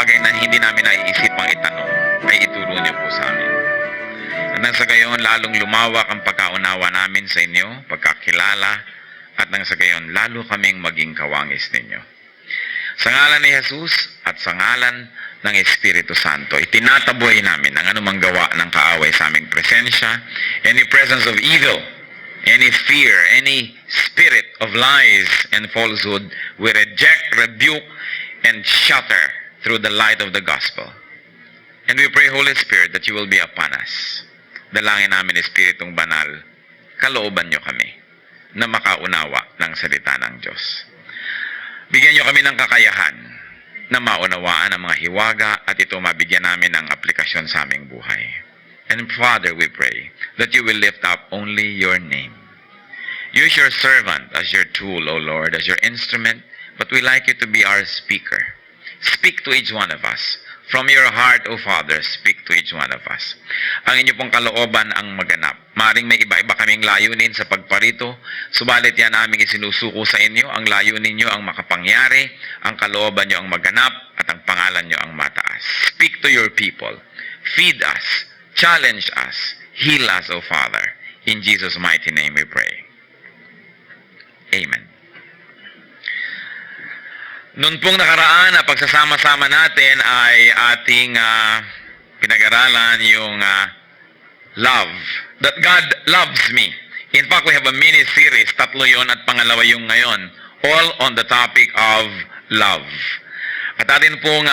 bagay na hindi namin naiisipang itanong, ay ituro niyo po sa amin. At nang sa gayon, lalong lumawak ang pagkaunawa namin sa inyo, pagkakilala, at nang sa gayon, lalo kaming maging kawangis ninyo. Sa ngalan ni Jesus at sa ngalan ng Espiritu Santo, itinataboy namin ang anumang gawa ng kaaway sa aming presensya, any presence of evil, any fear, any spirit of lies and falsehood, we reject, rebuke, and shatter through the light of the gospel. And we pray, Holy Spirit, that you will be upon us. Dalangin namin, Espiritong Banal, kalooban niyo kami na makaunawa ng salita ng Diyos. Bigyan niyo kami ng kakayahan na maunawaan ang mga hiwaga at ito mabigyan namin ng aplikasyon sa aming buhay. And Father, we pray that you will lift up only your name. Use your servant as your tool, O Lord, as your instrument, but we like you to be our speaker. Speak to each one of us. From your heart, O Father, speak to each one of us. Ang inyo pong kalooban ang maganap. Maring may iba-iba kaming layunin sa pagparito, subalit yan aming isinusuko sa inyo. Ang layunin nyo ang makapangyari, ang kalooban nyo ang maganap, at ang pangalan nyo ang mataas. Speak to your people. Feed us. Challenge us. Heal us, O Father. In Jesus' mighty name we pray. Amen. Noon pong nakaraan na pagsasama-sama natin ay ating pinag-aralan yung love. That God loves me. In fact, we have a mini-series. 3 yon at pangalawa yung ngayon. All on the topic of love. At atin pong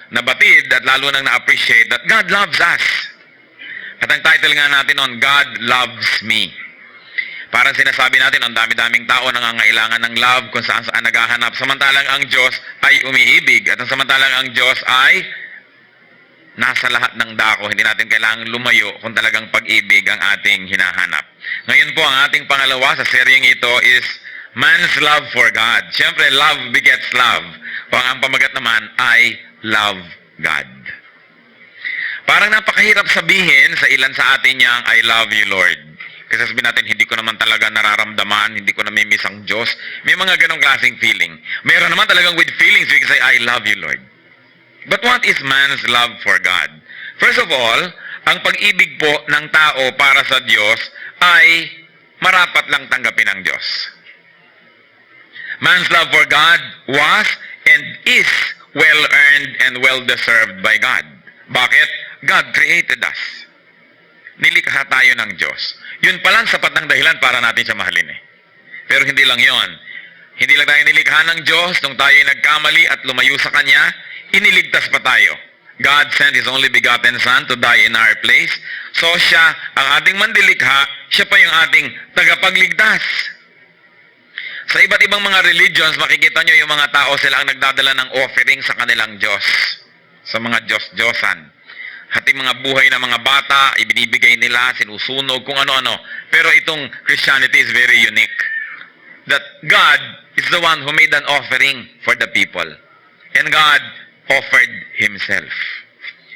nabatid at lalo nang na-appreciate that God loves us. At ang title nga natin on God loves me. Parang sinasabi natin, ang dami-daming tao nangangailangan ng love kung saan-saan naghahanap. Samantalang ang Diyos ay umiibig. At samantalang ang Diyos ay nasa lahat ng dako. Hindi natin kailangang lumayo kung talagang pag-ibig ang ating hinahanap. Ngayon po, ang ating pangalawa sa seryeng ito is man's love for God. Siyempre, love begets love. Kung ang pamagat naman ay love God. Parang napakahirap sabihin sa ilan sa atin niyang I love you, Lord. Kasi sabihin natin, hindi ko naman talaga nararamdaman, hindi ko namimiss ang Diyos. May mga ganong klaseng feeling. Mayroon naman talagang with feelings, we can say, I love you, Lord. But what is man's love for God? First of all, ang pag-ibig po ng tao para sa Diyos ay marapat lang tanggapin ng Diyos. Man's love for God was and is well-earned and well-deserved by God. Bakit? God created us. Nilikha tayo ng Diyos. Yun palang sapat ng dahilan para natin siya mahalin eh. Pero hindi lang yon. Hindi lang tayo nilikha ng Diyos nung tayo nagkamali at lumayo sa Kanya, iniligtas pa tayo. God sent His only begotten Son to die in our place. So siya, ang ating mandilikha, siya pa yung ating tagapagligtas. Sa iba't ibang mga religions, makikita nyo yung mga tao, sila ang nagdadala ng offering sa kanilang Diyos. Sa mga Diyos-Diyosan. Hati mga buhay ng mga bata, ibinibigay nila, sinusunog, kung ano-ano. Pero itong Christianity is very unique. That God is the one who made an offering for the people. And God offered Himself.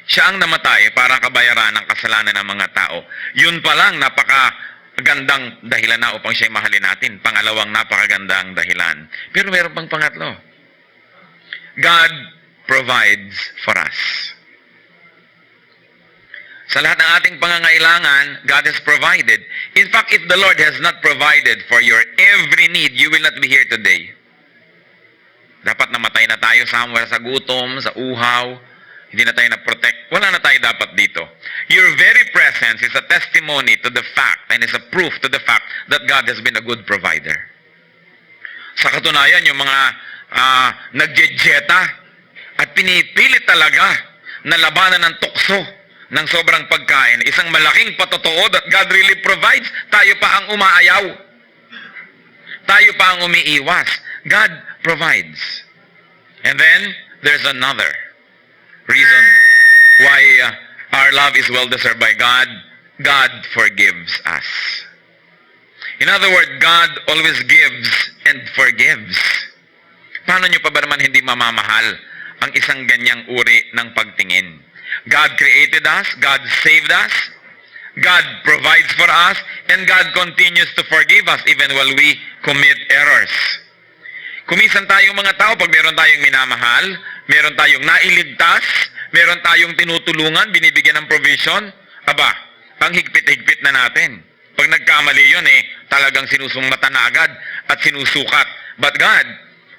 Siya ang namatay para kabayaran ng kasalanan ng mga tao. Yun pa lang, napakagandang dahilan na upang siya'y mahalin natin. Pangalawang napakagandang dahilan. Pero meron pang pangatlo. God provides for us. Sa lahat ng ating pangangailangan, God has provided. In fact, if the Lord has not provided for your every need, you will not be here today. Dapat namatay na tayo somewhere sa gutom, sa uhaw, hindi na tayo na-protect. Wala na tayo dapat dito. Your very presence is a testimony to the fact and is a proof to the fact that God has been a good provider. Sa katunayan, yung mga nagjejeta at pinipilit talaga na labanan ng tukso ng sobrang pagkain, isang malaking patotoo that God really provides, tayo pa ang umaayaw. Tayo pa ang umiiwas. God provides. And then, there's another reason why our love is well-deserved by God. God forgives us. In other words, God always gives and forgives. Paano nyo pa ba naman hindi mamamahal ang isang ganyang uri ng pagtingin? God created us, God saved us, God provides for us, and God continues to forgive us even while we commit errors. Kumisan tayong mga tao, pag meron tayong minamahal, meron tayong nailigtas, meron tayong tinutulungan, binibigyan ng provision. Aba, ang higpit-higpit na natin. Pag nagkamali yun talagang sinusungmatan na agad at sinusukat. But God,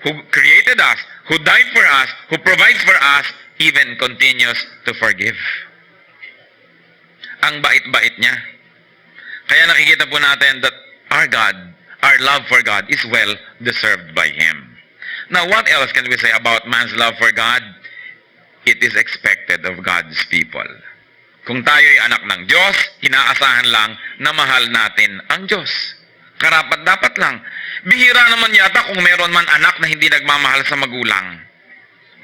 who created us, who died for us, who provides for us, even continues to forgive. Ang bait-bait niya. Kaya nakikita po natin that our God, our love for God is well deserved by Him. Now, what else can we say about man's love for God? It is expected of God's people. Kung tayo ay anak ng Diyos, inaasahan lang na mahal natin ang Diyos. Karapat-dapat lang. Bihira naman yata kung meron man anak na hindi nagmamahal sa magulang.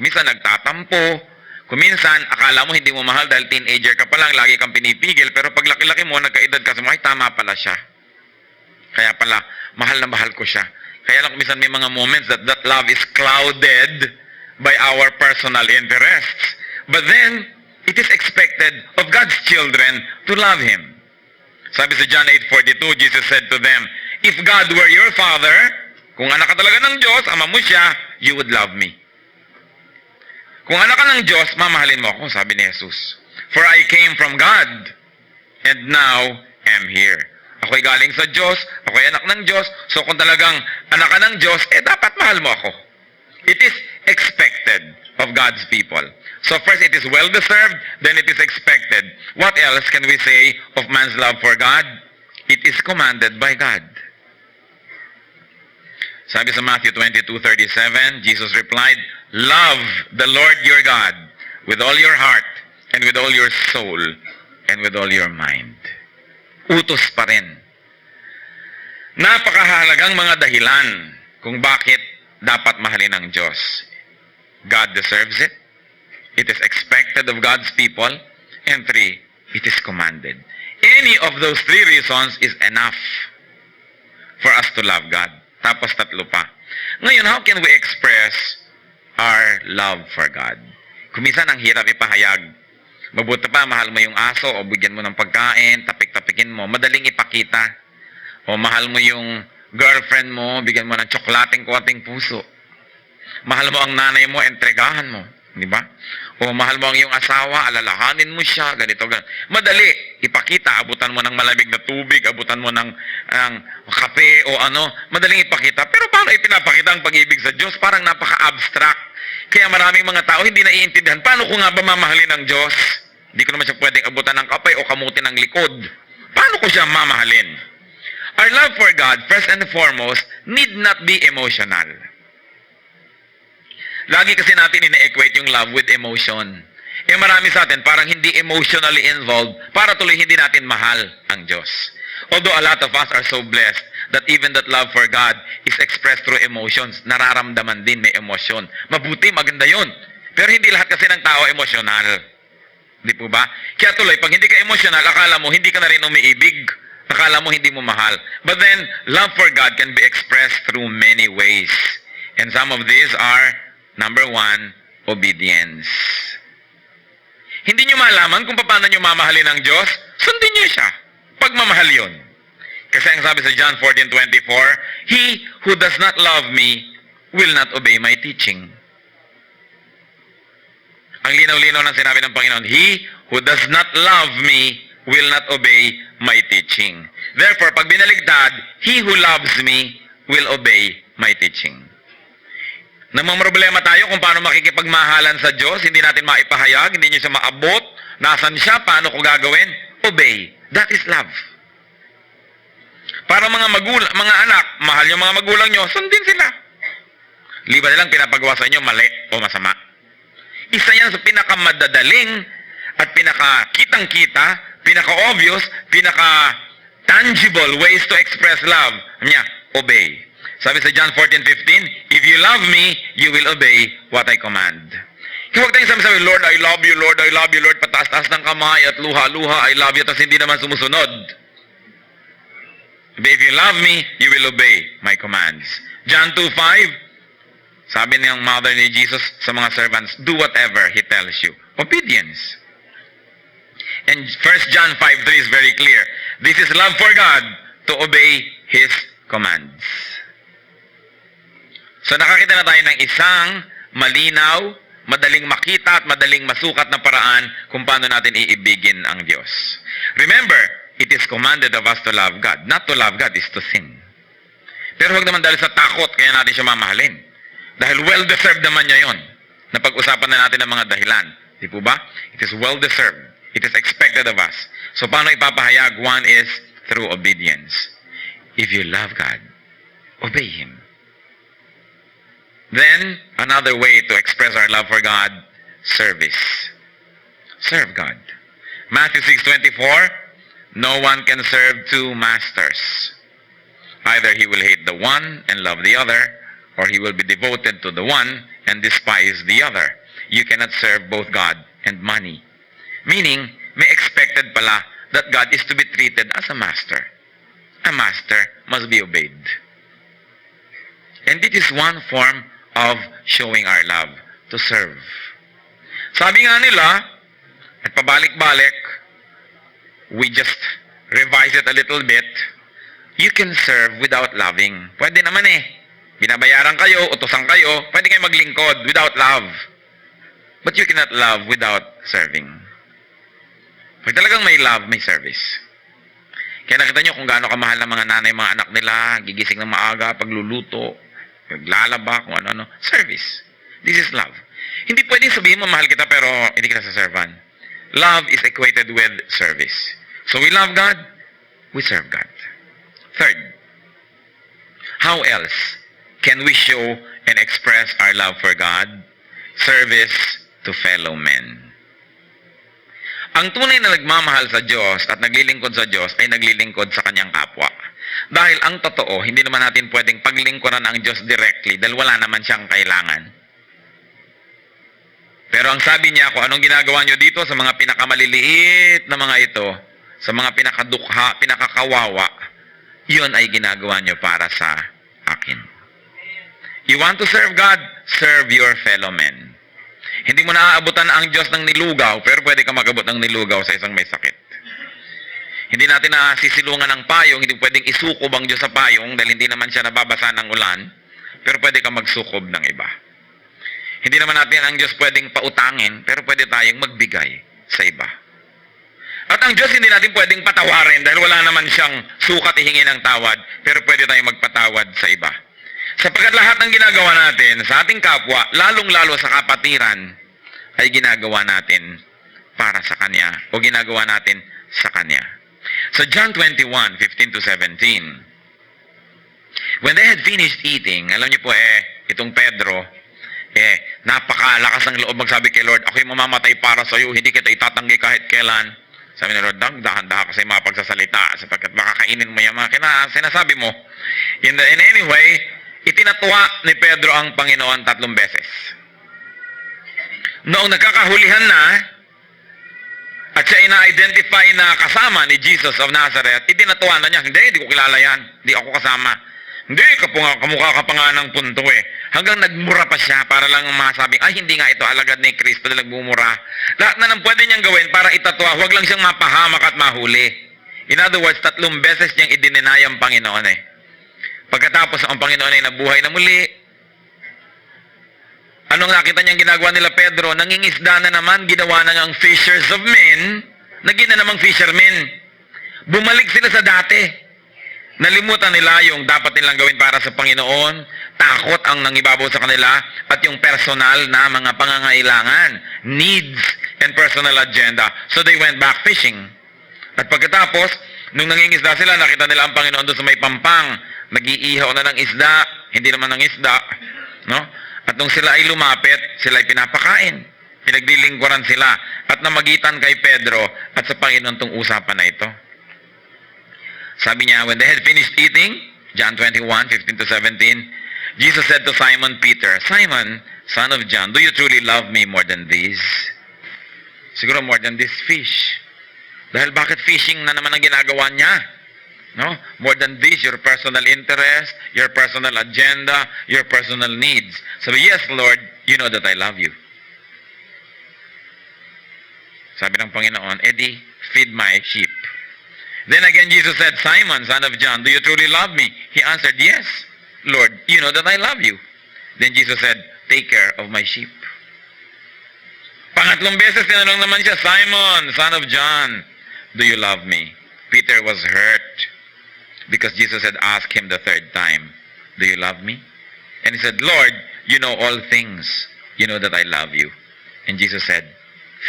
Minsan nagtatampo, kuminsan akala mo hindi mo mahal dahil teenager ka pa lang, lagi kang pinipigil, pero pag laki-laki mo, nagkaedad ka sa mga, ay tama pala siya. Kaya pala, mahal na mahal ko siya. Kaya lang kuminsan may mga moments that love is clouded by our personal interests. But then, it is expected of God's children to love Him. Sabi sa John 8:42, Jesus said to them, if God were your Father, kung anak ka talaga ng Diyos, ama mo siya, you would love me. Kung anak ka ng Diyos, mamahalin mo ako, sabi ni Jesus. For I came from God, and now am here. Ako'y galing sa Diyos, ako'y anak ng Diyos, so kung talagang anak ka ng Diyos, dapat mahal mo ako. It is expected of God's people. So first, it is well-deserved, then it is expected. What else can we say of man's love for God? It is commanded by God. Sabi sa Matthew 22:37, Jesus replied, love the Lord your God with all your heart, and with all your soul, and with all your mind. Utos pa rin. Napakahalagang mga dahilan kung bakit dapat mahalin ng Diyos. God deserves it. It is expected of God's people. And 3, it is commanded. Any of those 3 reasons is enough for us to love God. Tapos 3 pa. Ngayon, how can we express our love for God? Kuminsan ang hirap ipahayag. Mabuti pa, mahal mo yung aso o bigyan mo ng pagkain, tapik-tapikin mo, madaling ipakita. O mahal mo yung girlfriend mo, bigyan mo ng tsoklateng kuwating puso. Mahal mo ang nanay mo, entregahan mo. Di ba? O mahal mo ang iyong asawa, alalahanin mo siya, ganito, ganito. Madali, ipakita, abutan mo ng malamig na tubig, abutan mo ng kape o ano, madaling ipakita. Pero paano ipinapakita ang pag-ibig sa Diyos? Parang napaka-abstract. Kaya maraming mga tao hindi naiintindihan, paano ko nga ba mamahalin ng Diyos? Hindi ko naman siya pwedeng abutan ng kapay o kamutin ng likod. Paano ko siya mamahalin? Our love for God, first and foremost, need not be emotional. Lagi kasi natin ina-equate yung love with emotion. Marami sa atin parang hindi emotionally involved para tuloy hindi natin mahal ang Diyos. Although a lot of us are so blessed that even that love for God is expressed through emotions. Nararamdaman din, may emosyon. Mabuti, maganda yun. Pero hindi lahat kasi ng tao emosyonal. Di po ba? Kaya tuloy, pag hindi ka emosyonal, akala mo hindi ka na rin umiibig. Akala mo hindi mo mahal. But then, love for God can be expressed through many ways. And some of these are, number 1, obedience. Hindi nyo malaman kung paano nyo mamahalin ng Diyos? Sundin nyo siya. Pagmamahal yun. Kasi ang sabi sa John 14:24, he who does not love me will not obey my teaching. Ang linaw-linaw ng sinabi ng Panginoon, he who does not love me will not obey my teaching. Therefore, pag binaligtad, he who loves me will obey my teaching. Namamroblema tayo kung paano makikipagmahalan sa Diyos, hindi natin maipahayag, hindi niyo siya maabot, nasan siya, paano ko gagawin? Obey. That is love. Para mga anak, mahal yung mga magulang nyo, sundin sila. Liba nilang pinapagawa sa inyo, mali o masama. Isa yan sa pinakamadadaling at pinakakitang-kita, pinaka-obvious, pinaka-tangible ways to express love. Niya, obey. Sabi sa John 14:15, if you love me, you will obey what I command. Kaya huwag tayong sabi, Lord, I love you, Lord, I love you, Lord, pataas-taas ng kamay at luha-luha, I love you, tapos hindi naman sumusunod. If you love me, you will obey my commands. John 2:5, sabi niyang mother ni Jesus sa mga servants, do whatever He tells you. Obedience. And 1 John 5:3 is very clear. This is love for God, to obey His commands. So nakakita na tayo ng isang malinaw, madaling makita at madaling masukat na paraan kung paano natin iibigin ang Diyos. Remember, it is commanded of us to love God. Not to love God is to sin. Pero huwag naman dahil sa takot kaya natin siya mamahalin. Dahil well-deserved naman niya yon. Napag-usapan na natin ang mga dahilan. Di po ba? It is well-deserved. It is expected of us. So paano ipapahayag? One is through obedience. If you love God, obey Him. Then, another way to express our love for God, service. Serve God. Matthew 6:24, no one can serve two masters. Either he will hate the one and love the other, or he will be devoted to the one and despise the other. You cannot serve both God and money. Meaning, may expected pala that God is to be treated as a master. A master must be obeyed. And it is one form of showing our love, to serve. Sabi nga nila, at pabalik-balik, we just revise it a little bit, you can serve without loving. Pwede naman eh. Binabayaran kayo, utosan kayo, pwede kayo maglingkod without love. But you cannot love without serving. Pag talagang may love, may service. Kaya nakita nyo kung gaano kamahal ng mga nanay, mga anak nila, gigising ng maaga, pagluluto, paglalaba, kung ano-ano. Service. This is love. Hindi pwedeng sabihin mo, mahal kita, pero hindi kita saservan. Love is equated with service. So we love God, we serve God. Third, how else can we show and express our love for God? Service to fellow men. Ang tunay na nagmamahal sa Diyos at naglilingkod sa Diyos ay naglilingkod sa kanyang kapwa. Dahil ang totoo, hindi naman natin pwedeng paglingkuran ang Diyos directly dahil wala naman siyang kailangan. Pero ang sabi niya, kung anong ginagawa niyo dito sa mga pinakamaliliit na mga ito, sa mga pinakadukha, pinakakawawa, yun ay ginagawa niyo para sa akin. You want to serve God? Serve your fellow men. Hindi mo naaabutan ang Diyos ng nilugaw, pero pwede ka mag-abot ng nilugaw sa isang may sakit. Hindi natin nasisilungan ng payong, hindi pwedeng isukob ang Diyos sa payong dahil hindi naman siya nababasa ng ulan, pero pwede ka magsukob ng iba. Hindi naman natin ang Diyos pwedeng pautangin, pero pwede tayong magbigay sa iba. At ang Diyos hindi natin pwedeng patawarin dahil wala naman siyang sukat ihingi ng tawad, pero pwede tayong magpatawad sa iba. Sapagkat lahat ng ginagawa natin sa ating kapwa, lalong-lalo sa kapatiran, ay ginagawa natin para sa Kanya o ginagawa natin sa Kanya. So John 21:15-17, when they had finished eating, alam niyo po itong Pedro, napakalakas ng loob magsabi kay Lord, ako'y mamamatay para sa iyo, hindi kita itatanggi kahit kailan. Sabi ni Lord, dahan-dahan kasi mapagsasalita sapagkat baka kainin mo yung mga sinasabi mo. In any way, itinatuwa ni Pedro ang Panginoon 3 beses. Noong nagkakahulihan na, at siya ina-identify na kasama ni Jesus of Nazareth, itinatuwa na niya, hindi ko kilala yan, hindi ako kasama. Hindi, kamukha ka pa nga ng punto eh. Hanggang nagmura pa siya para lang masabing, ay hindi nga ito alagad ni Kristo na nagmumura. Lahat na nang pwede niyang gawin para itatwa, huwag lang siyang mapahamak at mahuli. In other words, 3 beses niyang idininay ang Panginoon eh. Pagkatapos ang Panginoon ay nabuhay na muli, anong nakita niyang ginagawa nila Pedro? Nangingisda na naman, ginawa na ngang fishers of men, naging na namang fishermen. Bumalik sila sa dati. Nalimutan nila yung dapat nilang gawin para sa Panginoon, takot ang nangibabaw sa kanila, at yung personal na mga pangangailangan, needs, and personal agenda. So they went back fishing. At pagkatapos, nung nangingisda sila, nakita nila ang Panginoon doon sa may pampang, nag-iihaw na ng isda, hindi naman ng isda, no? At nung sila ay lumapit, sila ay pinapakain. Pinaglilingkuran sila. At namagitan kay Pedro at sa Panginoon tong usapan na ito. Sabi niya, when they had finished eating, John 21:15-17, Jesus said to Simon Peter, Simon, son of John, do you truly love me more than these? Siguro more than this fish. Dahil bakit fishing na naman ang ginagawa niya? No? More than this, your personal interest, your personal agenda, your personal needs. Sabi, yes, Lord, you know that I love you. Sabi ng Panginoon, Eddie, feed my sheep. Then again, Jesus said, Simon, son of John, do you truly love me? He answered, yes, Lord, you know that I love you. Then Jesus said, take care of my sheep. Pangatlong beses, tinanong naman siya, Simon, son of John, do you love me? Peter was hurt because Jesus had asked him the third time, do you love me? And he said, Lord, you know all things. You know that I love you. And Jesus said,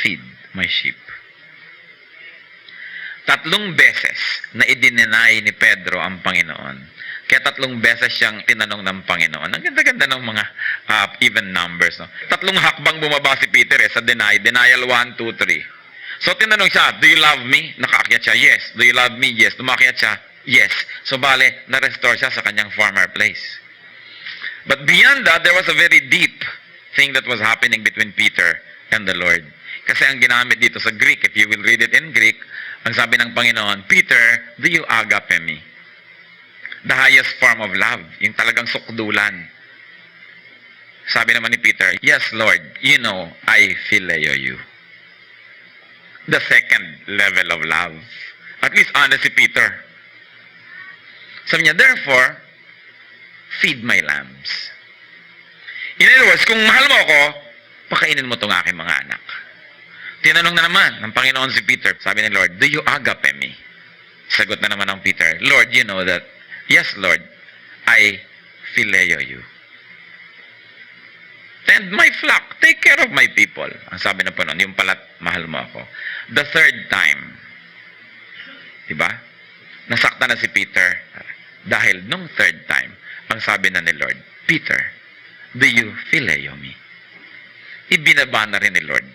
feed my sheep. Tatlong beses na i-deny ni Pedro ang Panginoon. Kaya tatlong beses siyang tinanong ng Panginoon. Ang ganda-ganda ng mga even numbers. No? Tatlong hakbang bumaba si Peter sa denial 1, 2, 3. So tinanong siya, do you love me? Nakaakyat siya, yes. Do you love me? Yes. Tumakyat siya, yes. So bale, na-restore siya sa kanyang former place. But beyond that, there was a very deep thing that was happening between Peter and the Lord. Kasi ang ginamit dito sa Greek, if you will read it in Greek, ang sabi ng Panginoon, Peter, do you agape me? The highest form of love, yung talagang sukdulan. Sabi naman ni Peter, yes, Lord, you know, I phileo you. The second level of love. At least honest si Peter. Sabi niya, therefore, feed my lambs. In other words, kung mahal mo ako, pakainin mo itong aking mga anak. Tinanong na naman ng Panginoon si Peter, sabi ni Lord, do you agape me? Sagot na naman ng Peter, Lord, you know that, yes, Lord, I phileo you. Tend my flock, take care of my people. Ang sabi na po nun, yung palat, mahal mo ako. The third time, diba? Nasakta na si Peter. Dahil nung third time, ang sabi na ni Lord, Peter, do you phileo me? Ibinaba na rin ni Lord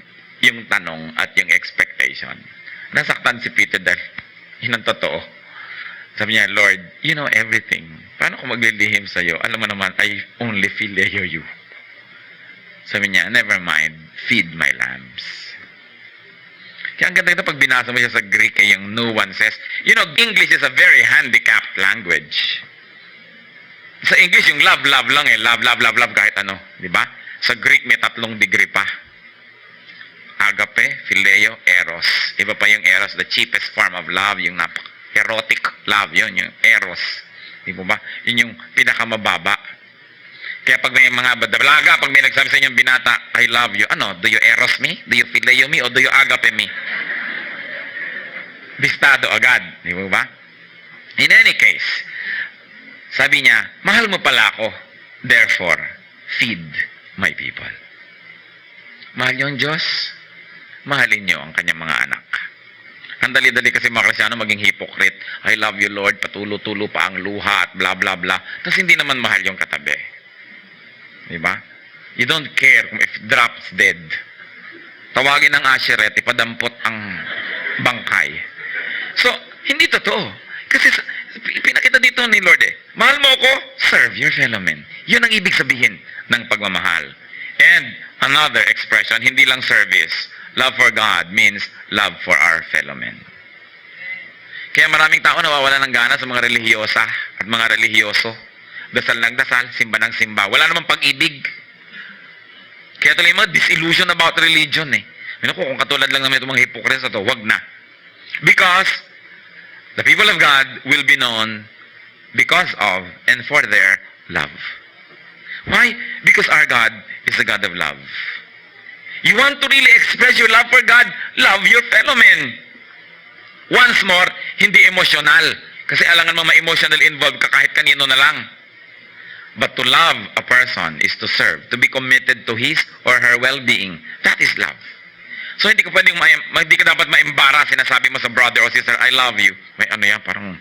yung tanong at yung expectation. Nasaktan si Peter dahil yun ang totoo. Sabi niya, Lord, you know everything. Paano ko maglilihim sa'yo? Alam mo naman, I only phileo you. Sabi niya, never mind, feed my lambs. Kaya ang ganda pag binasa mo siya sa Greek, yung nuances. You know, English is a very handicapped language. Sa English, yung love, love lang eh. Love, love, love, love, kahit ano. Di ba? Sa Greek, may 3 degree pa. Agape, phileo, eros. Iba pa yung eros, the cheapest form of love, yung erotic love, yun, yung eros. Di ba? Yun yung pinakamababa. Kaya pag may mga badalaga, pag may nagsabi sa inyong binata, I love you, ano, do you eros me? Do you phileo me? O do you agape me? Bistado agad. Di ba? In any case, sabi niya, mahal mo pala ako, therefore, feed my people. Mahal niyo ang Diyos? Mahalin niyo ang kanyang mga anak. Ang dali-dali kasi mga Kristyano maging hypocrite. I love you, Lord, patulo-tulo pa ang luha at bla bla bla. Tapos hindi naman mahal yung katabi. Diba? You don't care if drops dead. Tawagin ng Asheret, ipadampot ang bangkay. So, hindi totoo. Kasi pinakita dito ni Lord mahal mo ako, serve your fellow men. Yun ang ibig sabihin ng pagmamahal. And another expression, hindi lang service. Love for God means love for our fellow men. Kaya maraming tao nawawala ng gana sa mga relihiyosa at mga relihiyoso. Dasal ng dasal, simba ng simba. Wala namang pag-ibig. Kaya tuloy mo, disillusion about religion kung katulad lang naman itong mga hypocrites na ito, wag na. Because the people of God will be known because of and for their love. Why? Because our God is the God of love. You want to really express your love for God, love your fellow men. Once more, hindi emotional. Kasi alangan mo ma-emotional involved ka kahit kanino na lang. But to love a person is to serve, to be committed to his or her well-being. That is love. So hindi ka dapat ma-embarrass, sinasabi mo sa brother or sister, I love you. May ano yan, parang,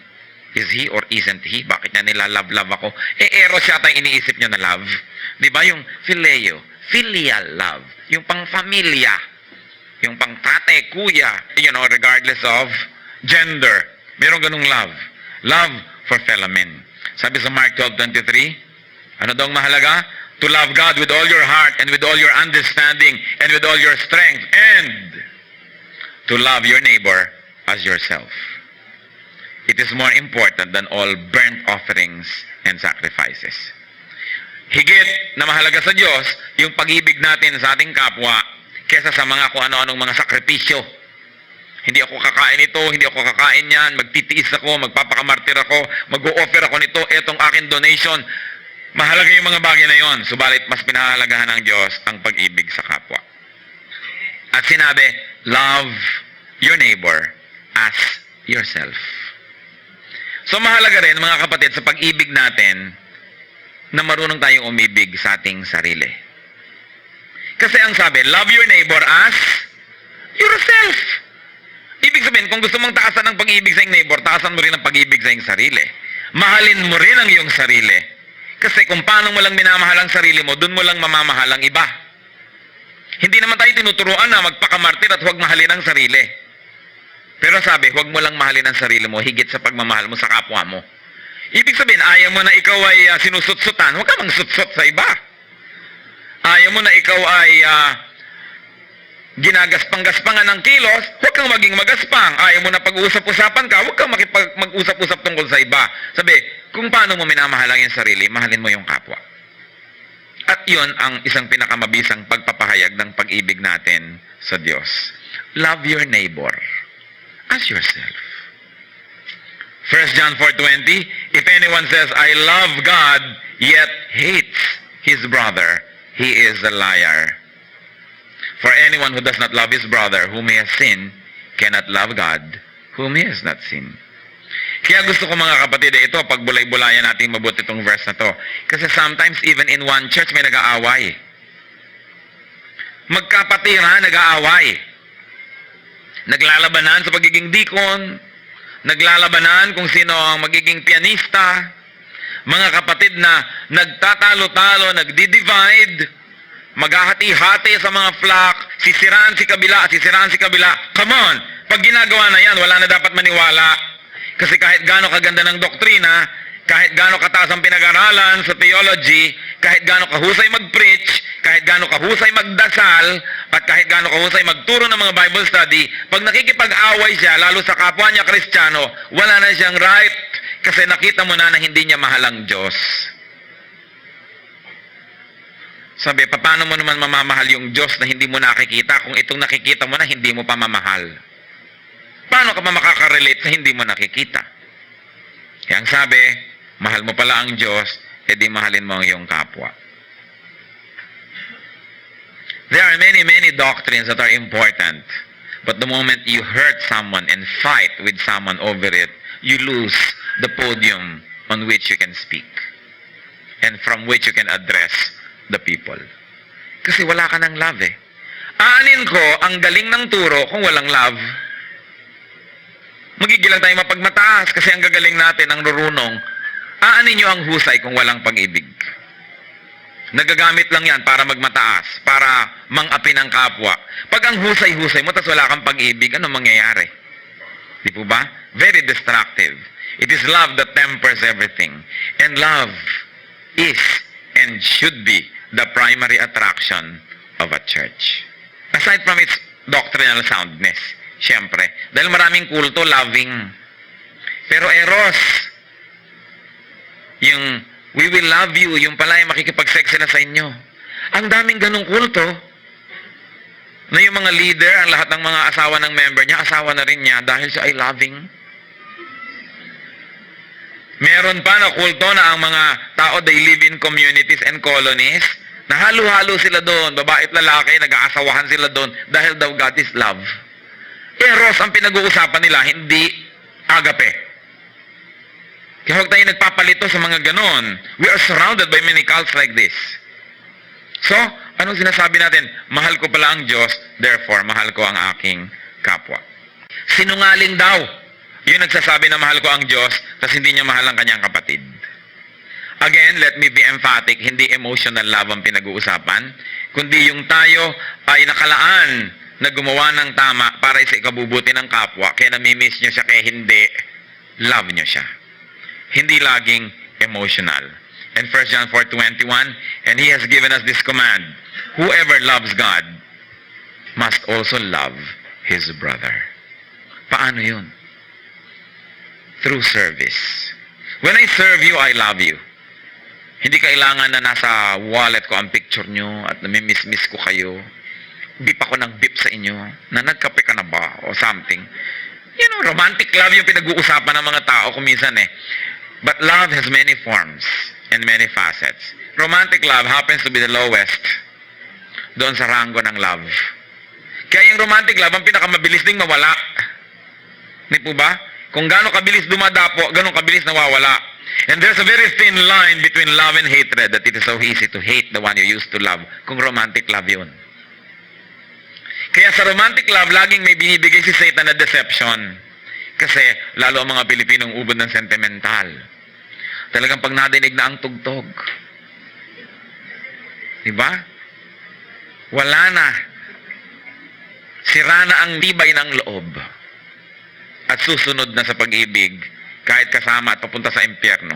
is he or isn't he? Bakit niya nila-love ako? Eros yata yung iniisip niya na love. Di ba yung phileo, filial love, yung pang-familia, yung pang-tate, kuya, regardless of gender. Merong ganung love. Love for fellow men. Sabi sa Mark 12:23, ano daw ang mahalaga? To love God with all your heart and with all your understanding and with all your strength and to love your neighbor as yourself. It is more important than all burnt offerings and sacrifices. Higit na mahalaga sa Diyos yung pag-ibig natin sa ating kapwa kesa sa mga kung ano-anong mga sakripisyo. Hindi ako kakain ito, hindi ako kakain yan, magtitiis ako, magpapakamartir ako, mag-o-offer ako nito, etong akin donation. Mahalaga yung mga bagay na yon, subalit mas pinahalagahan ng Diyos ang pag-ibig sa kapwa. At sinabi, love your neighbor as yourself. So mahalaga rin mga kapatid sa pag-ibig natin na marunong tayong umibig sa ating sarili. Kasi ang sabi, love your neighbor as yourself. Ibig sabihin, kung gusto mong taasan ang pag-ibig sa iyong neighbor, taasan mo rin ang pag-ibig sa iyong sarili. Mahalin mo rin ang iyong sarili. Kasi kung paano mo lang minamahal ang sarili mo, dun mo lang mamamahal ang iba. Hindi naman tayo tinuturuan na magpakamartir at huwag mahalin ang sarili. Pero sabi, huwag mo lang mahalin ang sarili mo higit sa pagmamahal mo sa kapwa mo. Ibig sabihin, ayaw mo na ikaw ay sinusut-sutan, huwag ka mang sut-sut sa iba. Ayaw mo na ikaw ay ginagaspang-gaspangan ng kilos, huwag kang maging magaspang. Ayaw mo na pag-uusap-usapan ka, huwag kang mag-usap-usap tungkol sa iba. Sabi, kung paano mo minamahal ang iyong sarili, mahalin mo yung kapwa. At yun ang isang pinakamabisang pagpapahayag ng pag-ibig natin sa Diyos. Love your neighbor as yourself. 1 John 4:20, if anyone says, I love God, yet hates his brother, he is a liar. For anyone who does not love his brother whom he has sinned cannot love God whom he has not sinned. Kaya gusto ko mga kapatid, ito, pagbulay-bulayan natin mabuti itong verse na to. Kasi sometimes even in one church may nag-aaway. Magkapatira, nag-aaway. Naglalabanan sa pagiging deacon, naglalabanan kung sino ang magiging pianista, mga kapatid na nagtatalo-talo, nagdi-divide, maghahati-hati sa mga flock, sisiraan si kabila, sisiraan si kabila. Come on! Pag ginagawa na yan, wala na dapat maniwala. Kasi kahit gaano kaganda ng doktrina, kahit gaano kataas ang pinag-aralan sa theology, kahit gaano kahusay mag-preach, kahit gaano kahusay magdasal, at kahit gaano kahusay magturo ng mga Bible study, pag nakikipag-away siya, lalo sa kapwa niya Kristiyano, wala na siyang right kasi nakita mo na hindi niya mahal ang Diyos. Sabi, paano mo naman mamamahal yung Diyos na hindi mo nakikita kung itong nakikita mo na hindi mo pa mamahal? Paano ka pa makaka-relate sa hindi mo nakikita? Kaya ang sabi, mahal mo pala ang Diyos, edi mahalin mo ang iyong kapwa. There are many doctrines that are important. But the moment you hurt someone and fight with someone over it, you lose the podium on which you can speak and from which you can address the people. Kasi wala ka ng love eh. Aanin ko, ang galing ng turo kung walang love. Magigilang tayo mapagmataas kasi ang gagaling natin, ang rurunong. Aanin nyo ang husay kung walang pag-ibig. Nagagamit lang yan para magmataas, para mang-api ng kapwa. Pag ang husay-husay mo, tas wala kang pag-ibig, ano mangyayari? Di po ba? Very destructive. It is love that tempers everything. And love is and should be the primary attraction of a church. Aside from its doctrinal soundness, siyempre. Dahil maraming kulto, loving. Pero eros, yung we will love you, yung pala ay makikipag-sex sila sa inyo. Ang daming ganong kulto, na yung mga leader, ang lahat ng mga asawa ng member niya, asawa na rin niya dahil siya ay loving. Meron pa na kulto na ang mga tao, they live in communities and colonies, na halo-halo sila doon, babae at lalaki, nag-aasawahan sila doon, dahil daw God is love. Eros ang pinag-uusapan nila, hindi agape. Kaya huwag tayo nagpapalito sa mga ganon. We are surrounded by many cults like this. So, anong sinasabi natin? Mahal ko pala ang Diyos, therefore, mahal ko ang aking kapwa. Sinungaling daw. Yun nagsasabi na mahal ko ang Diyos, tapos hindi niya mahal ang kanyang kapatid. Again, let me be emphatic, hindi emotional love ang pinag-uusapan, kundi yung tayo ay nakalaan na gumawa ng tama para sa ikabubuti ng kapwa, kaya namimiss nyo siya, kaya hindi, love nyo siya. Hindi laging emotional. And 1 John 4:21, and He has given us this command, whoever loves God must also love his brother. Paano yun? Through service. When I serve you, I love you. Hindi kailangan na nasa wallet ko ang picture nyo at namimiss-miss ko kayo. Bip ako ng bip sa inyo na nagkape ka na ba o something. You know, romantic love yung pinag-uusapan ng mga tao kuminsan eh. But love has many forms and many facets. Romantic love happens to be the lowest doon sa rango ng love. Kaya yung romantic love, ang pinakamabilis ding mawala. Hindi po ba? Kung gaano kabilis dumadapo, gaano kabilis nawawala. And there's a very thin line between love and hatred that it is so easy to hate the one you used to love kung romantic love yun. Kaya sa romantic love, laging may binibigay si Satan na deception. Kasi lalo ang mga Pilipinong ubod ng sentimental. Talagang pag nadinig na ang tugtog. Diba? Wala na. Sira na ang tibay ng loob. At susunod na sa pag-ibig, kahit kasama at papunta sa impyerno.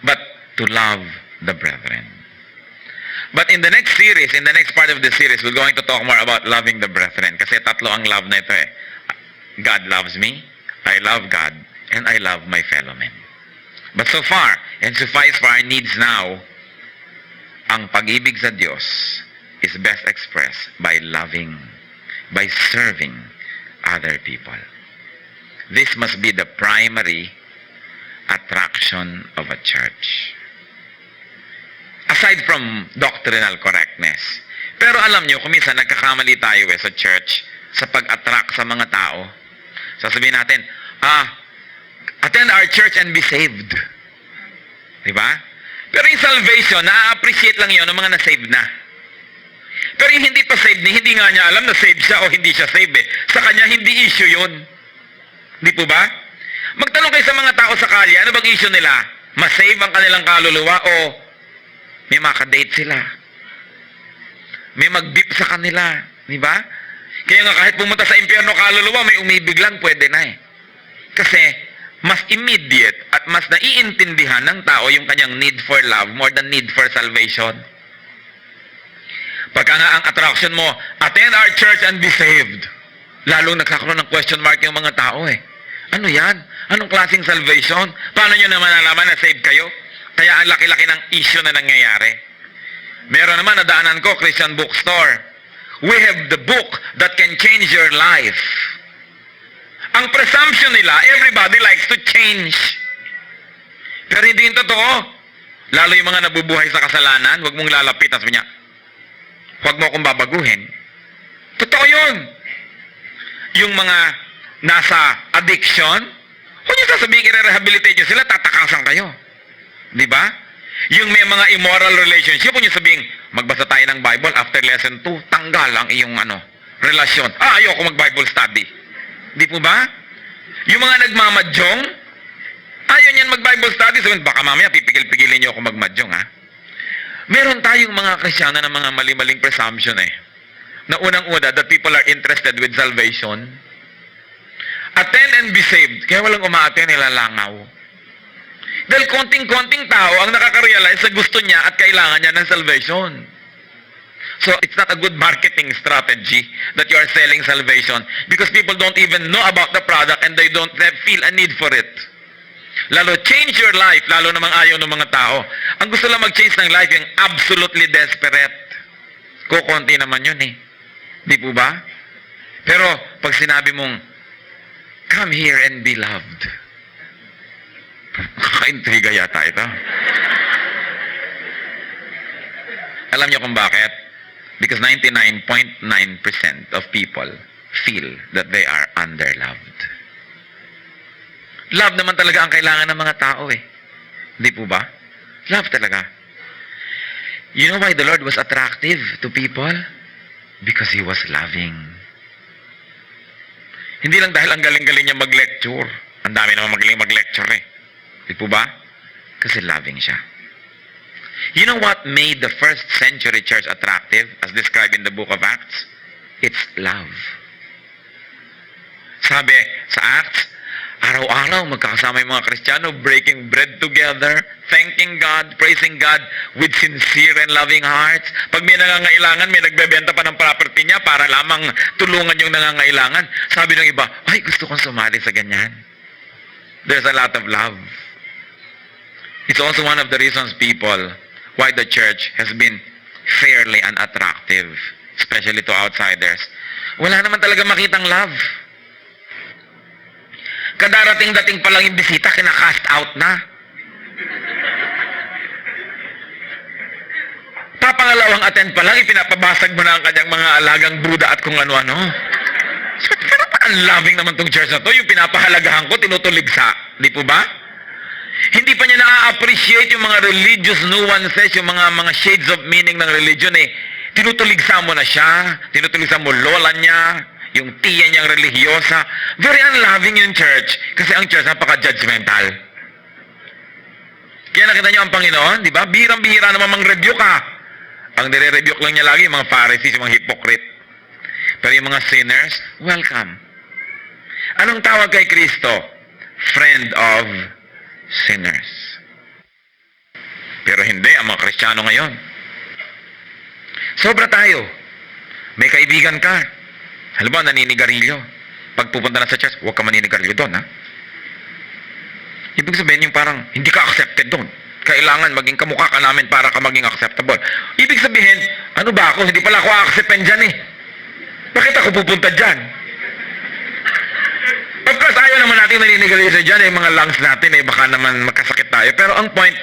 But to love the brethren. But in the next series, in the next part of the series, we're going to talk more about loving the brethren. Kasi tatlo ang love na ito eh. God loves me, I love God, and I love my fellow men. But so far, and suffice for our needs now, ang pag-ibig sa Diyos is best expressed by loving, by serving other people. This must be the primary attraction of a church. Aside from doctrinal correctness. Pero alam nyo, kung minsan nagkakamali tayo sa church sa pag-attract sa mga tao. Sasabihin natin, attend our church and be saved. Diba? Pero yung salvation, na-appreciate lang yun ng mga na-saved na. Pero yung hindi pa saved, hindi nga niya alam na saved siya o hindi siya saved eh. Sa kanya, hindi issue yun. Di po ba? Magtanong kayo sa mga tao sa kalye, ano bang issue nila? Masave ang kanilang kaluluwa o may makadate sila? May mag-beep sa kanila. Di ba? Kaya nga kahit pumunta sa impyerno kaluluwa, may umibig lang, pwede na eh. Kasi mas immediate at mas naiintindihan ng tao yung kanyang need for love more than need for salvation. Pagka nga ang attraction mo, attend our church and be saved. Lalong nagkakaroon ng question mark yung mga tao eh. Ano yan? Anong klaseng salvation? Paano nyo naman nalaman na saved kayo? Kaya ang laki-laki ng issue na nangyayari. Meron naman, nadaanan ko, Christian bookstore. We have the book that can change your life. Ang presumption nila, everybody likes to change. Pero hindi yung totoo. Lalo yung mga nabubuhay sa kasalanan, huwag mong lalapitan. Sabi niya, huwag mo akong babaguhin. Totoo yun. Yung mga nasa addiction, huwag niyo sasabihin i-rehabilitate nyo sila, tatakasan kayo. Di ba? Yung may mga immoral relationship, huwag niyo sabihin, magbasa tayo ng Bible, after lesson 2, tanggal ang iyong relasyon. Ayoko mag-Bible study. Di po ba? Yung mga nagmamadyong, ayaw niyan mag-Bible study, sabihin, baka mamaya pipigil-pigilin niyo ako magmadyong, ha? Meron tayong mga Kristyano na mga mali-maling presumption eh. Na unang-una, that people are interested with salvation. Attend and be saved. Kaya walang umaattend, nilalangaw. Dahil konting-konting tao ang nakaka-realize na gusto niya at kailangan niya ng salvation. So, it's not a good marketing strategy that you are selling salvation because people don't even know about the product and they don't feel a need for it. Lalo, change your life, lalo namang ayaw ng mga tao. Ang gusto lang mag-change ng life, yung absolutely desperate. Kukunti naman yun eh. Di po ba? Pero, pag sinabi mong, come here and be loved. Kaka-intriga yata ito. Alam niyo kung bakit? Because 99.9% of people feel that they are underloved. Love naman talaga ang kailangan ng mga tao eh. Hindi po ba? Love talaga. You know why the Lord was attractive to people? Because He was loving. Hindi lang dahil ang galing-galing niya mag-lecture. Ang dami naman magaling mag-lecture eh. Di po ba? Kasi loving siya. You know what made the first century church attractive as described in the book of Acts? It's love. Sabi sa Acts, araw-araw magkakasama yung mga Kristiyano, breaking bread together, thanking God, praising God with sincere and loving hearts. Pag may nangangailangan, may nagbebenta pa ng property niya para lamang tulungan yung nangangailangan. Sabi ng iba, ay gusto kong sumali sa ganyan. There's a lot of love. It's also one of the reasons people why the church has been fairly unattractive, especially to outsiders. Wala naman talaga makitang love. Kadarating-dating pa lang yung bisita, kinakast out na. pangalawang attend pa lang, ipinapabasag mo na ang kanyang mga alagang Buddha at kung ano-ano. So, pero ang loving naman tong church na to, yung pinapahalagahan ko, tinutuligsa. Di po ba? Hindi pa niya na-appreciate yung mga religious nuances, yung mga shades of meaning ng religion eh. Tinutuligsa mo na siya, tinutuligsa mo lola niya, yung tiya niyang religyosa. Very unloving yung church. Kasi ang church napaka-judgmental. Kaya nakita niyo ang Panginoon, di ba? Bihirang-bihira naman mang-review ka. Ang nire-review lang niya lagi, yung mga Pharisees, yung mga hypocrite. Pero yung mga sinners, welcome. Anong tawag kay Kristo? Friend of sinners. Pero hindi, ang mga Kristiyano ngayon. Sobra tayo. May kaibigan ka. Halimbawa, naninigarilyo. Pag pupunta na sa church, huwag ka maninigarilyo doon, ha? Ibig sabihin yung parang, hindi ka accepted doon. Kailangan maging kamukha ka namin para ka maging acceptable. Ibig sabihin, ano ba ako? Hindi pala ako a-acceptan dyan, eh. Bakit ako pupunta dyan? Of course, ayaw naman natin naninigarilyo dyan, eh, mga lungs natin, eh, baka naman magkasakit tayo. Pero ang point,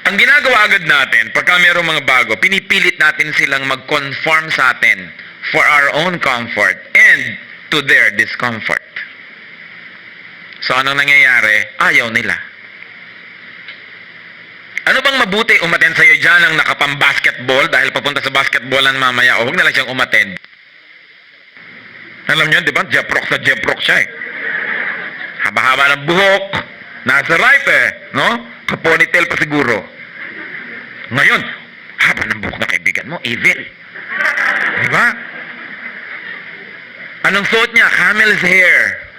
ang ginagawa agad natin, pagka mayroong mga bago, pinipilit natin silang mag-conform sa atin for our own comfort and to their discomfort. So, anong nangyayari? Ayaw nila. Ano bang mabuti umattend sa'yo dyan ang nakapang-basketball dahil papunta sa basketballan mamaya o huwag na lang siyang umattend? Alam niyo, di ba? Jeprox na Jeprox siya eh. Haba-haba ng buhok, nasa right eh, no? Kaponytail pa siguro. Ngayon, haba ng buhok na kaibigan mo, evil. Di ba? Anong suot niya? Camel's hair.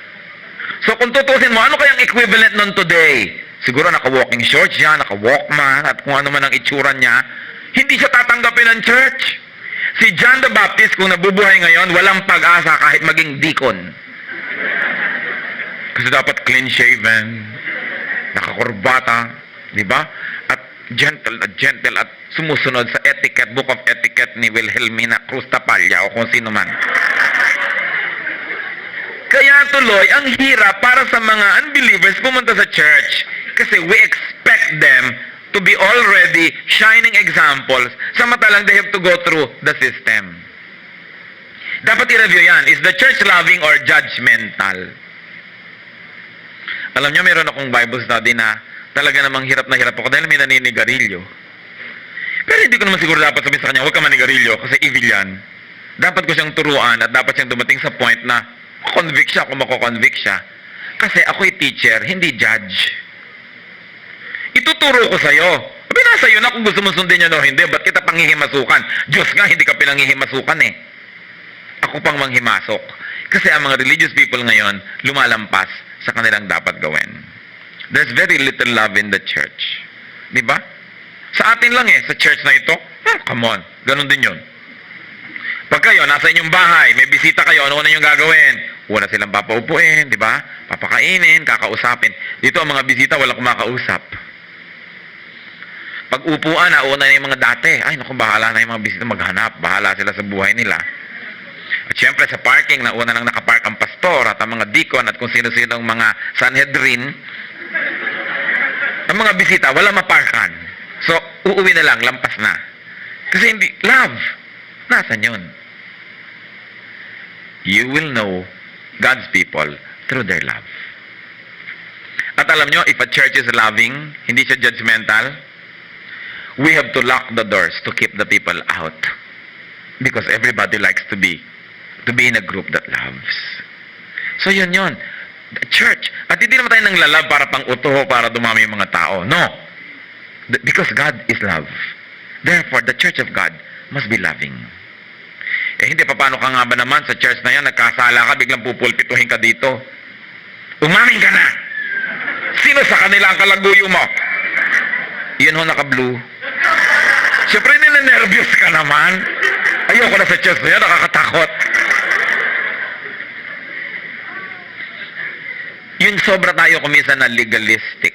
So kung tutusin mo, ano kayang equivalent nun today? Siguro naka-walking shorts siya, naka-walkman, at kung ano man ang itsura niya, hindi siya tatanggapin ng church. Si John the Baptist, kung nabubuhay ngayon, walang pag-asa kahit maging deacon. Kasi dapat clean-shaven, nakakurbata, di ba? At gentle at sumusunod sa etiquette, book of etiquette ni Wilhelmina Cruz Tapalla o kung sino man. Kaya tuloy, ang hirap para sa mga unbelievers pumunta sa church kasi we expect them to be already shining examples samantalang they have to go through the system. Dapat i-review yan. Is the church loving or judgmental? Alam niyo, meron akong Bible study na talaga namang hirap na hirap ako dahil may naninigarilyo. Pero hindi ko naman siguro dapat sabihin sa kanya, huwag ka manigarilyo kasi evil yan. Dapat ko siyang turuan at dapat siyang dumating sa point na convict siya kung mako-convict siya. Kasi ako'y teacher, hindi judge. Ituturo ko sa'yo. Sabi na sa'yo na kung gusto mo sundin yan o hindi, ba't kita panghihimasukan? Diyos nga, hindi ka pinanghihimasukan eh. Ako pang manghimasok. Kasi ang mga religious people ngayon, lumalampas sa kanilang dapat gawin. There's very little love in the church. Di ba? Sa atin lang eh, sa church na ito, come on, ganun din yun. Pag kayo, nasa inyong bahay, may bisita kayo, ano na yung gagawin? Una silang papaupuin, di ba? Papakainin, kakausapin. Dito ang mga bisita, walang kumakausap. Pag upuan, nauna na yung mga dati. Ay, naku, bahala na yung mga bisita maghanap. Bahala sila sa buhay nila. At syempre, sa parking, nauna nang nakapark ang pastor at ang mga deacon at kung sino-sino ang mga Sanhedrin. Ang mga bisita, wala maparkan. So, uuwi na lang, lampas na. Kasi hindi, love. Nasaan yun? You will know God's people through their love. At alam nyo, if a church is loving, hindi siya judgmental, we have to lock the doors to keep the people out. Because everybody likes to be in a group that loves. So yun. The church. At hindi naman tayo nang lalab para pang uto, para dumami yung mga tao. No. Because God is love. Therefore, the church of God must be loving. Eh hindi, paano ka nga ba naman sa church na yan, nagkasala ka, biglang pupulpituhin ka dito. Umamin ka na! Sino sa kanila ang kalaguyo mo? Yun ho, naka-blue. Siyempre, nina-nervous ka naman. Ayoko na sa church na yan, nakakatakot. Yun, sobra tayo kumisa na legalistic.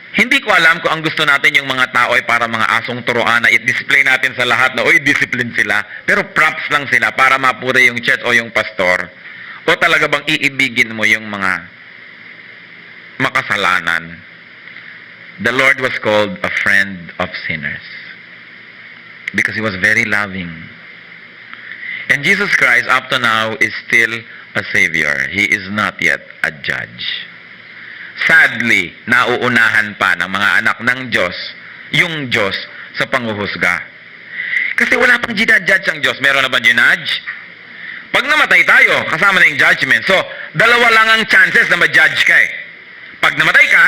Hindi ko alam kung ang gusto natin yung mga tao ay para mga asong turuan na i-display natin sa lahat na, oy, discipline sila. Pero props lang sila para mapuri yung church o yung pastor. O talaga bang iibigin mo yung mga makasalanan? The Lord was called a friend of sinners. because He was very loving. And Jesus Christ, up to now, is still a Savior. He is not yet a judge. Sadly, nauunahan pa ng mga anak ng Diyos, yung Diyos sa panghuhusga. Kasi wala pang ginajudge ang Diyos. Meron na ba ginajudge? Pag namatay tayo, kasama na yung judgment. So, dalawa lang ang chances na ma-judge ka eh. Pag namatay ka,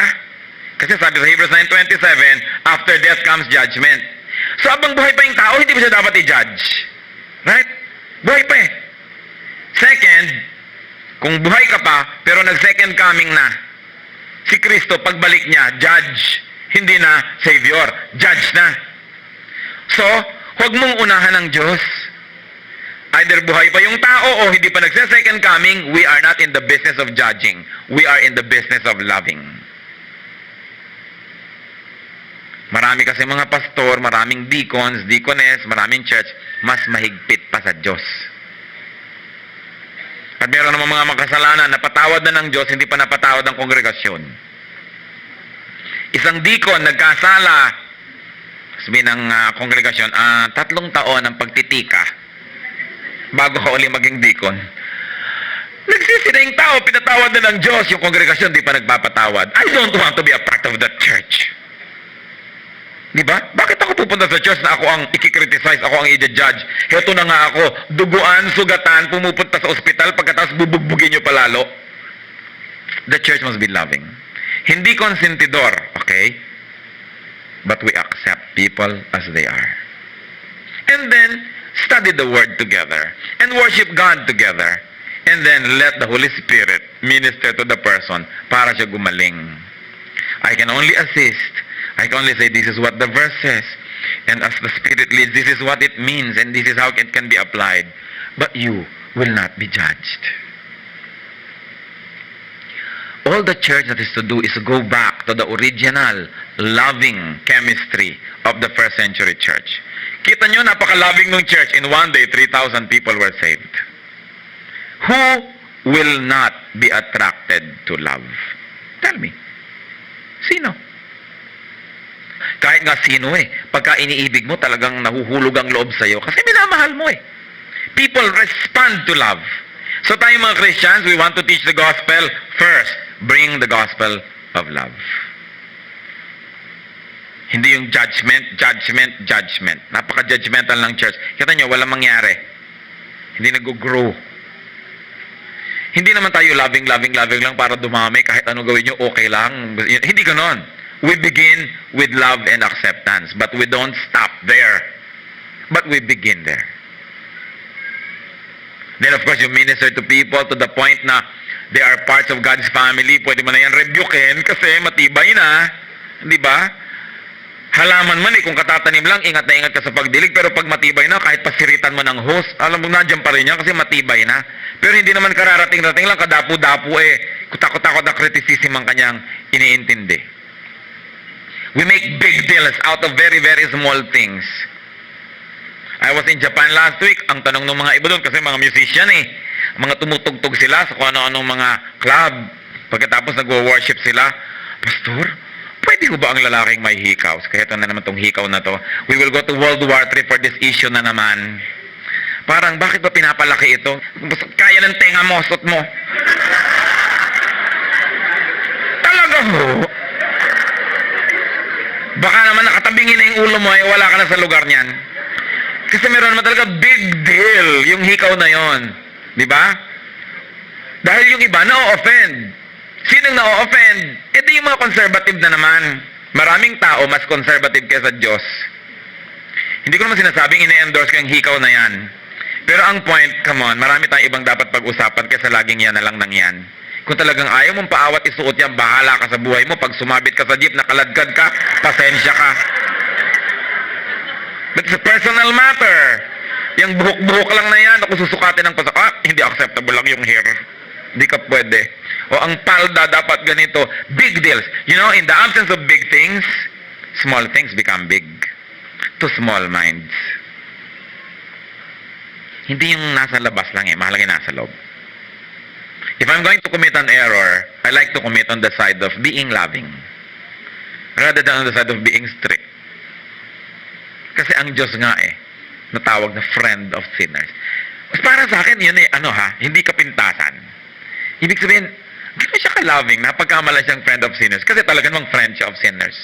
kasi sabi sa Hebrews 9:27, after death comes judgment. So, habang buhay pa yung tao, hindi pa siya dapat i-judge. Right? Buhay pa eh. Second, kung buhay ka pa, pero nag-second coming na, si Kristo, pagbalik niya, judge, hindi na Savior. Judge na. So, huwag mong unahan ng Diyos. Either buhay pa yung tao o hindi pa nagse-second coming, we are not in the business of judging. We are in the business of loving. Marami kasi mga pastor, maraming deacons, deaconess, maraming church, mas mahigpit pa sa Diyos. At meron naman mga makasalanan, napatawad na ng Diyos, hindi pa napatawad ng kongregasyon. Isang deacon, nagkasala, sabihin ng kongregasyon, 3 taon ang pagtitika, bago ka uli maging deacon. Nagsisi na yung tao, pinatawad na ng Diyos, yung kongregasyon di pa nagpapatawad. I don't want to be a part of that church. Di ba? Bakit ako pupunta sa church na ako ang ikikriticize, ako ang i-judge? Heto na nga ako, duguan, sugatan, pumupunta sa ospital, pagkatapos bubugbugin nyo palalo. The church must be loving. Hindi konsentidor, okay? But we accept people as they are. And then, study the Word together and worship God together, and then let the Holy Spirit minister to the person para siya gumaling. I can only assist. I can only say this is what the verse says, and as the Spirit leads, this is what it means, and this is how it can be applied. But you will not be judged. All the church that is to do is to go back to the original loving chemistry of the first century church. Kita nyo, napaka-loving ng church. In one day, 3,000 people were saved. Who will not be attracted to love? Tell me. Sino? Kahit nga sino eh. Pagka iniibig mo, talagang nahuhulog ang loob sa'yo. Kasi minamahal mo eh. People respond to love. So tayo mga Christians, we want to teach the gospel first. Bring the gospel of love. Hindi yung judgment. Napaka-judgmental ng church. Kita nyo, walang mangyari. Hindi nag-grow. Hindi naman tayo loving lang para dumami. Kahit ano gawin nyo, okay lang. Hindi ganon. We begin with love and acceptance. But we don't stop there. But we begin there. Then of course, you minister to people to the point na they are parts of God's family. Pwede mo na yan rebukein kasi matibay na. Di ba? Halaman man kung katatanim lang, ingat na ingat ka sa pagdilig, pero pag matibay na, kahit pasiritan mo ng host, alam mo, nandiyan pa rin yan kasi matibay na. Pero hindi naman kararating-rating lang, kadapo-dapo kutakot-takot na criticism ang kanyang iniintindi. We make big deals out of very, very small things. I was in Japan last week, ang tanong ng mga iba doon, kasi mga musician mga tumutugtog sila sa kung ano-anong mga club, pagkatapos nagwo-worship sila, Pastor, pwede ko ba ang lalaking may hikaw? Kaya ito na naman itong hikaw na to. We will go to World War III for this issue na naman. Parang, bakit ba pinapalaki ito? Kaya ng tenga mo, sot mo. Talaga ho. Baka naman nakatabingin na yung ulo mo, wala ka na sa lugar niyan. Kasi meron naman talaga big deal yung hikaw na yon. Di ba? Dahil yung iba na-offend. Sinong na-offend? Di yung mga conservative na naman. Maraming tao mas conservative kaysa Diyos. Hindi ko naman sinasabing ine-endorse ko yung hikaw na yan. Pero ang point, come on, marami tayong ibang dapat pag-usapan kaysa laging yan na lang nang yan. Kung talagang ayaw mong paawat isuot yan, bahala ka sa buhay mo. Pag sumabit ka sa jeep, nakaladkad ka, pasensya ka. But it's a personal matter. Yung buhok-buhok lang na yan, kung susukatin ng pasak, hindi acceptable lang yung hair. Hindi ka pwede. O ang palda dapat ganito. Big deals. You know, in the absence of big things, small things become big. To small minds. Hindi yung nasa labas lang mahalaga yung nasa loob. If I'm going to commit an error, I like to commit on the side of being loving. Rather than on the side of being strict. Kasi ang Diyos nga na tawag na friend of sinners. Mas para sa akin, yun hindi kapintasan. Ibig sabihin, gano'n siya ka-loving na pagkamala siyang friend of sinners kasi talaga namang friend siya of sinners.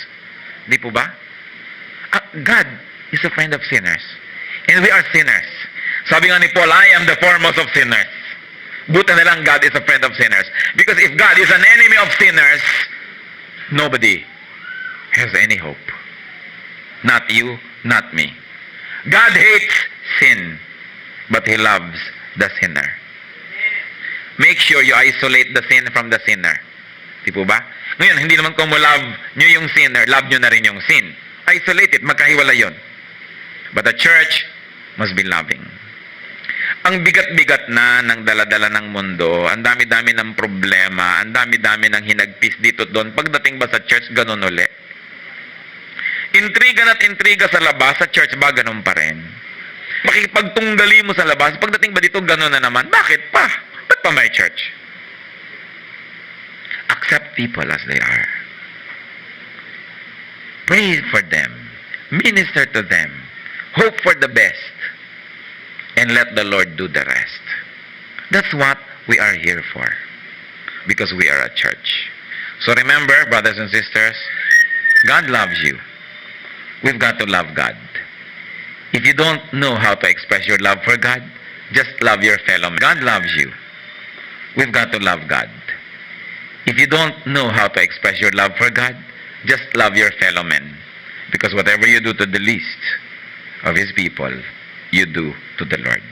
Di po ba? God is a friend of sinners. And we are sinners. Sabi nga ni Paul, I am the foremost of sinners. Buta na lang God is a friend of sinners. Because if God is an enemy of sinners, nobody has any hope. Not you, not me. God hates sin, but He loves the sinner. Make sure you isolate the sin from the sinner. Di po ba? Ngayon, hindi naman kung love nyo yung sinner, love nyo na rin yung sin. Isolate it, magkahiwala yon. But the church must be loving. Ang bigat-bigat na ng daladala ng mundo, ang dami-dami ng problema, ang dami-dami ng hinagpis dito doon, pagdating ba sa church, ganun uli. Intriga na't intriga sa labas, sa church ba, ganun pa rin. Makikipagtunggali mo sa labas, pagdating ba dito, ganun na naman. Bakit pa? Ba't pa may church? Accept people as they are. Pray for them. Minister to them. Hope for the best. And let the Lord do the rest. That's what we are here for. Because we are a church. So remember, brothers and sisters, God loves you. We've got to love God. If you don't know how to express your love for God, just love your fellow man. God loves you. We've got to love God. If you don't know how to express your love for God, just love your fellow men. Because whatever you do to the least of His people, you do to the Lord.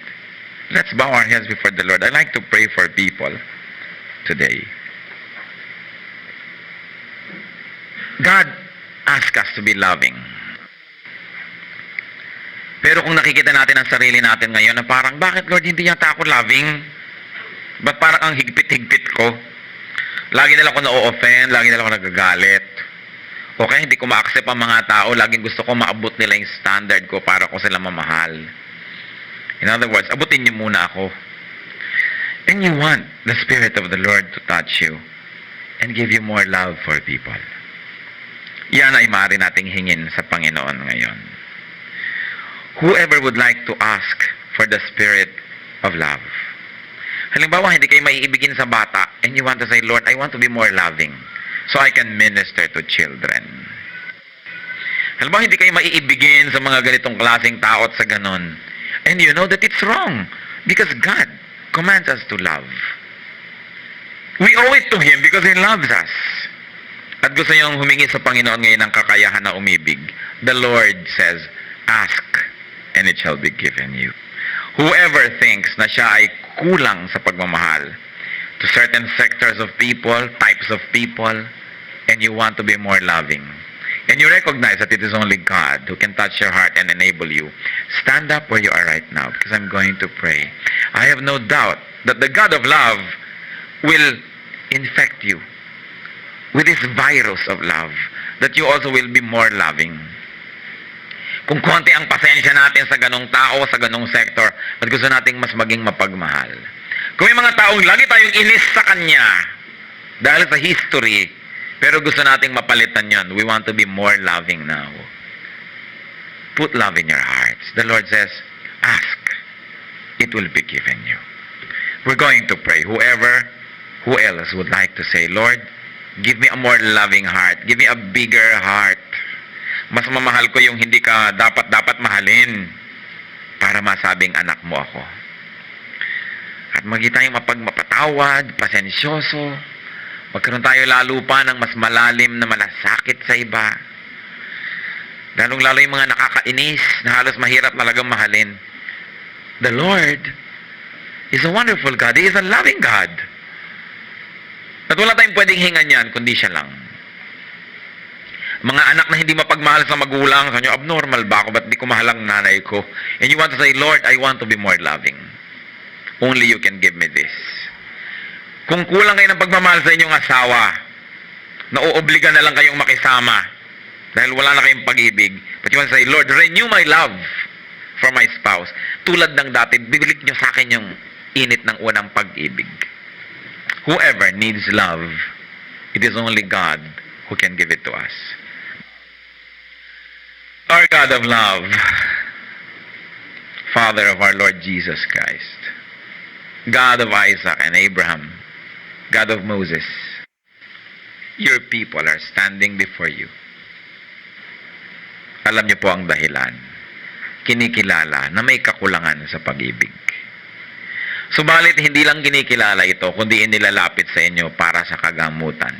Let's bow our heads before the Lord. I'd like to pray for people today. God asks us to be loving. Pero kung nakikita natin ang sarili natin ngayon na parang, bakit Lord, hindi yata ako loving? Ba't parang ang higpit-higpit ko? Lagi nila ako na-offend, lagi nila ako nagagalit. Okay, hindi ko ma-accept ang mga tao, laging gusto ko maabot nila yung standard ko para ko sila mamahal. In other words, abutin niyo muna ako. And you want the Spirit of the Lord to touch you and give you more love for people. Yan ay maaari nating hingin sa Panginoon ngayon. Whoever would like to ask for the Spirit of love. Halimbawa, hindi kayo maiibigin sa bata and you want to say, Lord, I want to be more loving so I can minister to children. Halimbawa, hindi kayo maiibigin sa mga ganitong klaseng tao at sa ganon. And you know that it's wrong because God commands us to love. We owe it to Him because He loves us. At gusto niyong humingi sa Panginoon ngayon ng kakayahan na umibig. The Lord says, ask and it shall be given you. Whoever thinks na siya ay kulang sa pagmamahal to certain sectors of people, types of people, and you want to be more loving, and you recognize that it is only God who can touch your heart and enable you, stand up where you are right now because I'm going to pray. I have no doubt that the God of love will infect you with this virus of love, that you also will be more loving. Kung konti ang pasensya natin sa ganong tao, sa ganong sector, at gusto nating mas maging mapagmahal. Kung may mga taong lagi tayong inis sa Kanya dahil sa history, pero gusto nating mapalitan yon, we want to be more loving now. Put love in your hearts. The Lord says, ask. It will be given you. We're going to pray. Who else would like to say, Lord, give me a more loving heart. Give me a bigger heart. Mas mamahal ko yung hindi ka dapat mahalin para masabing anak mo ako. At maging tayong mapagmapatawad, pasensyoso, magkaroon tayo lalo pa ng mas malalim na malasakit sa iba. Lalong-lalo yung mga nakakainis na halos mahirap talagang mahalin. The Lord is a wonderful God. He is a loving God. At wala tayong pwedeng hingan yan, kundi siya lang. Mga anak na hindi mapagmahal sa magulang, sa inyo, abnormal ba ako? Ba't di ko mahal ang nanay ko? And you want to say, Lord, I want to be more loving. Only you can give me this. Kung kulang kayo ng pagmamahal sa inyong asawa, nauobliga na lang kayong makisama dahil wala na kayong pag-ibig. But you want to say, Lord, renew my love for my spouse. Tulad ng dati, bibalik nyo sa akin yung init ng unang pag-ibig. Whoever needs love, it is only God who can give it to us. Our God of love, Father of our Lord Jesus Christ, God of Isaac and Abraham, God of Moses, your people are standing before you. Alam niyo po ang dahilan. Kinikilala na may kakulangan sa pag-ibig. Subalit, hindi lang kinikilala ito, kundi inilalapit sa inyo para sa kagamutan.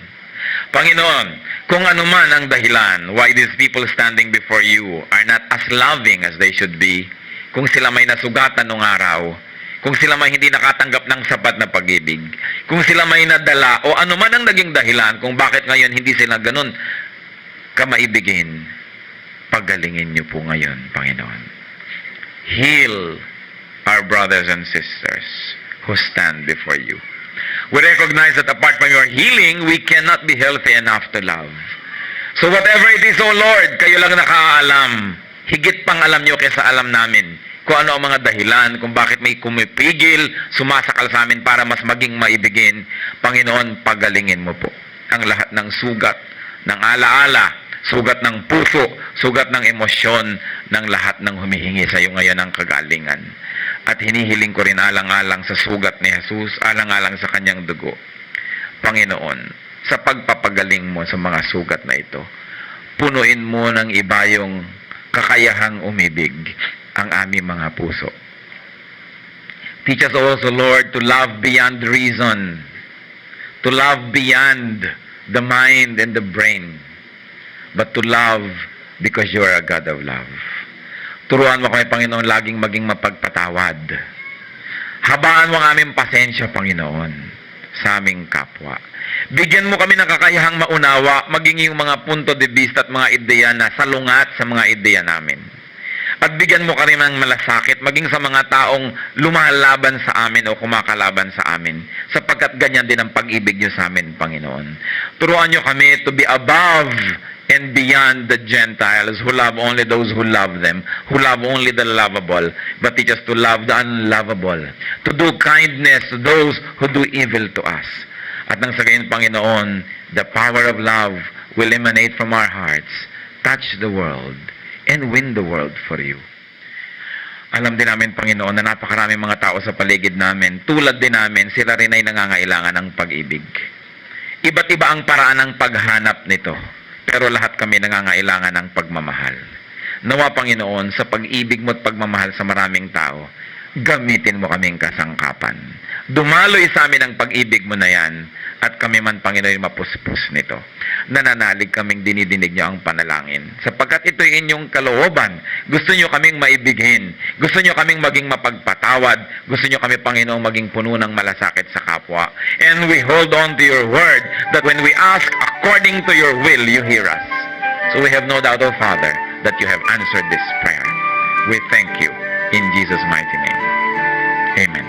Panginoon, kung ano man ang dahilan why these people standing before you are not as loving as they should be, kung sila may nasugatan nung araw, kung sila may hindi nakatanggap ng sapat na pag-ibig, kung sila may nadala, o ano man ang naging dahilan kung bakit ngayon hindi sila ganun kamaibigin, pagalingin niyo po ngayon, Panginoon. Heal our brothers and sisters who stand before you. We recognize that apart from your healing, we cannot be healthy enough to love. So whatever it is, O Lord, kayo lang nakaalam. Higit pang alam niyo kaysa alam namin kung ano ang mga dahilan, kung bakit may kumipigil, sumasakal sa amin para mas maging maibigin. Panginoon, pagalingin mo po ang lahat ng sugat, ng alaala, sugat ng puso, sugat ng emosyon, ng lahat ng humihingi sa iyo ngayon ng kagalingan. At hinihiling ko rin alang-alang sa sugat ni Jesus, alang-alang sa kanyang dugo. Panginoon, sa pagpapagaling mo sa mga sugat na ito, punuin mo ng iba yung kakayahang umibig ang aming mga puso. Teach us also, Lord, to love beyond reason, to love beyond the mind and the brain, but to love because you are a God of love. Turuan mo kami, Panginoon, laging maging mapagpatawad. Habaan mo ang aming pasensya, Panginoon, sa aming kapwa. Bigyan mo kami ng kakayahang maunawa, maging yung mga punto de vista at mga ideya na salungat sa mga ideya namin. At bigyan mo kami ng malasakit, maging sa mga taong lumalaban sa amin o kumakalaban sa amin, sapagkat ganyan din ang pag-ibig niyo sa amin, Panginoon. Turuan niyo kami to be above and beyond the Gentiles who love only those who love them, who love only the lovable, but teach us to love the unlovable, to do kindness to those who do evil to us. At nang sa gayon, Panginoon, the power of love will emanate from our hearts, touch the world, and win the world for you. Alam din namin, Panginoon, na napakaraming mga tao sa paligid namin, tulad din namin, sila rin ay nangangailangan ng pag-ibig. Iba't iba ang paraan ng paghanap nito, pero lahat kami nangangailangan ng pagmamahal. Nawa, Panginoon, sa pag-ibig mo at pagmamahal sa maraming tao, gamitin mo kaming kasangkapan. Dumaloy sa amin ang pag-ibig mo na yan, at kami man, Panginoon, mapuspos nito. Nananalig kaming dinidinig niyo ang panalangin. Sapagkat ito'y inyong kalooban. Gusto niyo kaming maibigin. Gusto niyo kaming maging mapagpatawad. Gusto niyo kami, Panginoon, maging puno ng malasakit sa kapwa. And we hold on to your word that when we ask according to your will, you hear us. So we have no doubt, O Father, that you have answered this prayer. We thank you in Jesus' mighty name. Amen.